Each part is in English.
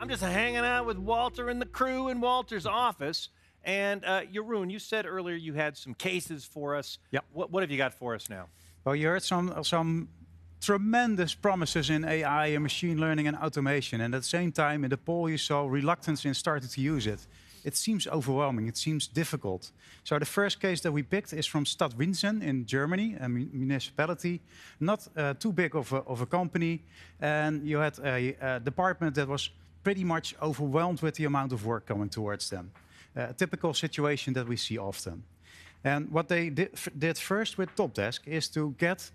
I'm just hanging out with Walter and the crew in Walter's office. And Jeroen, you said earlier you had some cases for us. Yep. What have you got for us now? Well, you heard some tremendous promises in AI and machine learning and automation. And at the same time, in the poll, you saw reluctance in starting to use it. It seems overwhelming. It seems difficult. So the first case that we picked is from Stadt Winsen in Germany, a municipality, not too big of a company. And you had a department that was pretty much overwhelmed with the amount of work coming towards them. A typical situation that we see often. And what they did first with TOPdesk is to get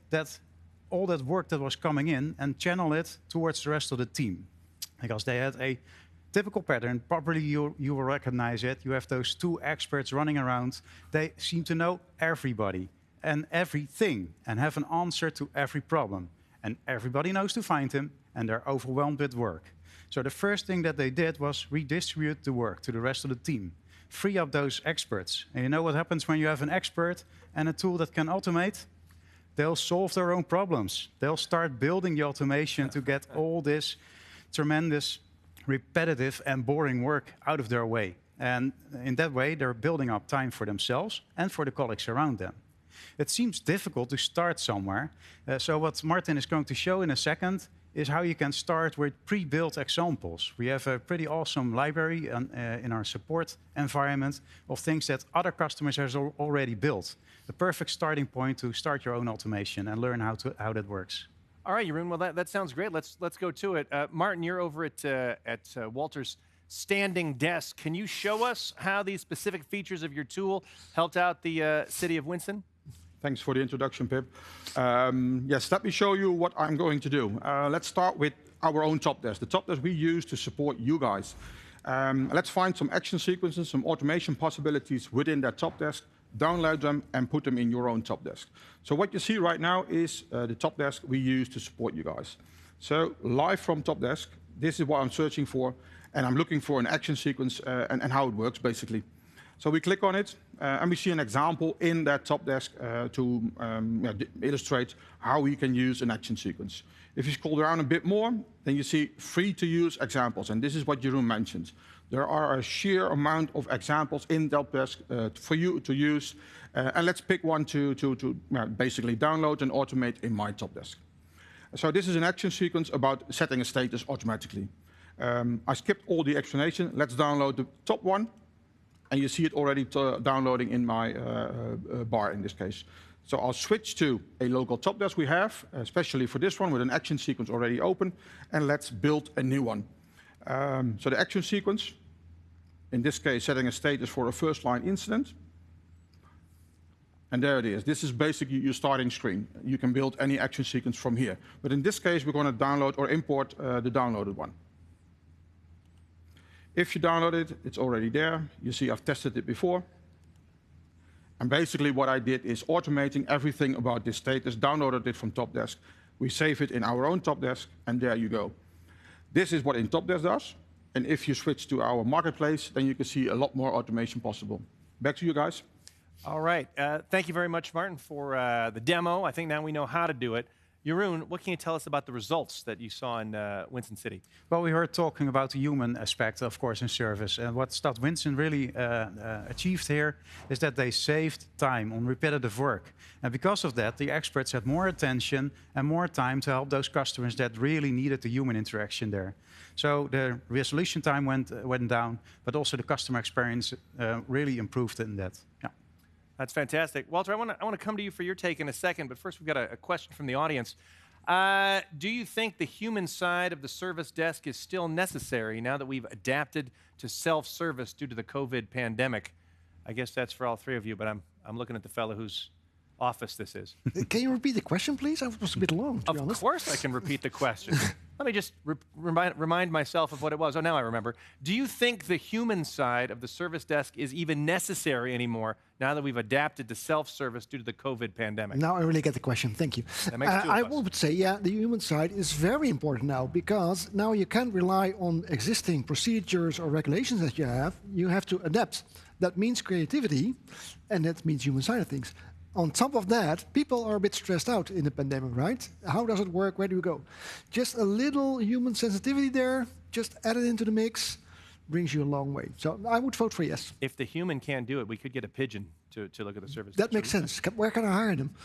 all that work that was coming in and channel it towards the rest of the team. Because they had a typical pattern, probably you will recognize it. You have those two experts running around. They seem to know everybody and everything and have an answer to every problem. And everybody knows to find him, and they're overwhelmed with work. So the first thing that they did was redistribute the work to the rest of the team. Free up those experts. And you know what happens when you have an expert and a tool that can automate? They'll solve their own problems. They'll start building the automation to get all this tremendous, repetitive and boring work out of their way. And in that way, they're building up time for themselves and for the colleagues around them. It seems difficult to start somewhere. So what Martin is going to show in a second is how you can start with pre-built examples. We have a pretty awesome library in our support environment of things that other customers have already built. The perfect starting point to start your own automation and learn how that works. All right, Jeroen, well, that sounds great. Let's go to it. Martin, you're over at Walter's standing desk. Can you show us how these specific features of your tool helped out the city of Winsen? Thanks for the introduction, Pip. Yes, let me show you what I'm going to do. Let's start with our own TOPdesk, the TOPdesk we use to support you guys. Let's find some action sequences, some automation possibilities within that TOPdesk, download them and put them in your own TOPdesk. So what you see right now is the TOPdesk we use to support you guys. So live from TOPdesk, this is what I'm searching for, and I'm looking for an action sequence and how it works, basically. So we click on it, and we see an example in that TOPdesk to illustrate how we can use an action sequence. If you scroll down a bit more, then you see free-to-use examples, and this is what Jeroen mentioned. There are a sheer amount of examples in TOPdesk for you to use, and let's pick one to basically download and automate in my TOPdesk. So this is an action sequence about setting a status automatically. I skipped all the explanation. Let's download the top one. And you see it already downloading in my bar in this case. So I'll switch to a local TOPdesk we have, especially for this one with an action sequence already open, and let's build a new one. So the action sequence, in this case, setting a status for a first line incident. And there it is. This is basically your starting screen. You can build any action sequence from here. But in this case, we're going to download or import the downloaded one. If you download it, it's already there. You see I've tested it before. And basically what I did is automating everything about this status, downloaded it from TOPdesk. We save it in our own TOPdesk, and there you go. This is what in TOPdesk does. And if you switch to our marketplace, then you can see a lot more automation possible. Back to you guys. All right. Thank you very much, Martin, for the demo. I think now we know how to do it. Jeroen, what can you tell us about the results that you saw in Winsen City? Well, we heard talking about the human aspect, of course, in service. And what Stadt Winsen really achieved here is that they saved time on repetitive work. And because of that, the experts had more attention and more time to help those customers that really needed the human interaction there. So the resolution time went down, but also the customer experience really improved in that. Yeah. That's fantastic. Walter, I want to come to you for your take in a second, but first we've got a question from the audience. Do you think the human side of the service desk is still necessary now that we've adapted to self-service due to the COVID pandemic? I guess that's for all three of you, but I'm looking at the fellow whose office this is. Can you repeat the question, please? I was a bit long, to be honest. Of course I can repeat the question. Let me just remind myself of what it was. Oh, now I remember. Do you think the human side of the service desk is even necessary anymore now that we've adapted to self-service due to the COVID pandemic? Now I really get the question. Thank you. That makes two of I us. would say, yeah, the human side is very important now, because now you can't rely on existing procedures or regulations that you have. You have to adapt. That means creativity, and that means human side of things. On top of that, people are a bit stressed out in the pandemic, right? How does it work? Where do we go? Just a little human sensitivity there just add it into the mix, brings you a long way. So I would vote for yes. If the human can't do it, we could get a pigeon to look at the service. That makes sense. Where can I hire them?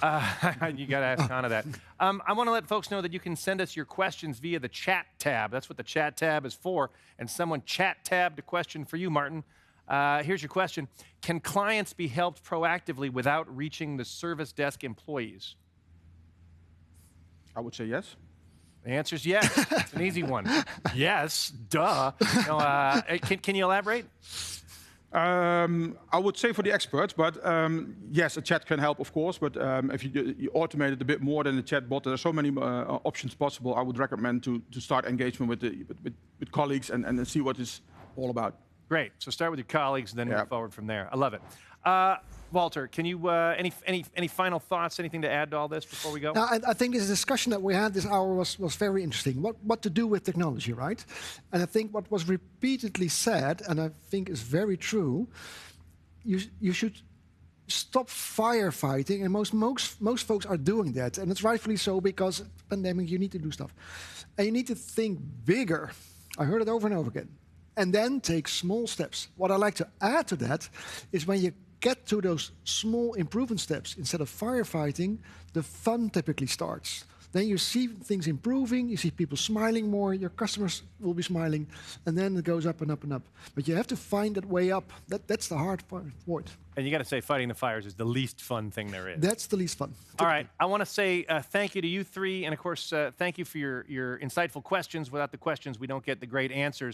You got to ask Hannah that. I want to let folks know that you can send us your questions via the chat tab. That's what the chat tab is for. And someone chat tabbed a question for you, Martin. Here's your question. Can clients be helped proactively without reaching the service desk employees? I would say yes. The answer is yes. It's an easy one. Yes, duh. No, can you elaborate? I would say for the experts, but yes, a chat can help, of course. But if you automate it a bit more than the chat bot, there are so many options possible. I would recommend to start engagement with colleagues and see what it's all about. Great. So start with your colleagues, and then move forward from there. I love it. Walter, can you any final thoughts? Anything to add to all this before we go? Now, I think this discussion that we had this hour was very interesting. What to do with technology, right? And I think what was repeatedly said, and I think is very true, you should stop firefighting, and most folks are doing that, and it's rightfully so because pandemic. You need to do stuff, and you need to think bigger. I heard it over and over again, and then take small steps. What I like to add to that is when you get to those small improvement steps, instead of firefighting, the fun typically starts. Then you see things improving, you see people smiling more, your customers will be smiling, and then it goes up and up and up. But you have to find that way up. That's the hard part. And you got to say fighting the fires is the least fun thing there is. That's the least fun. All right. I want to say thank you to you three, and of course, thank you for your insightful questions. Without the questions, we don't get the great answers.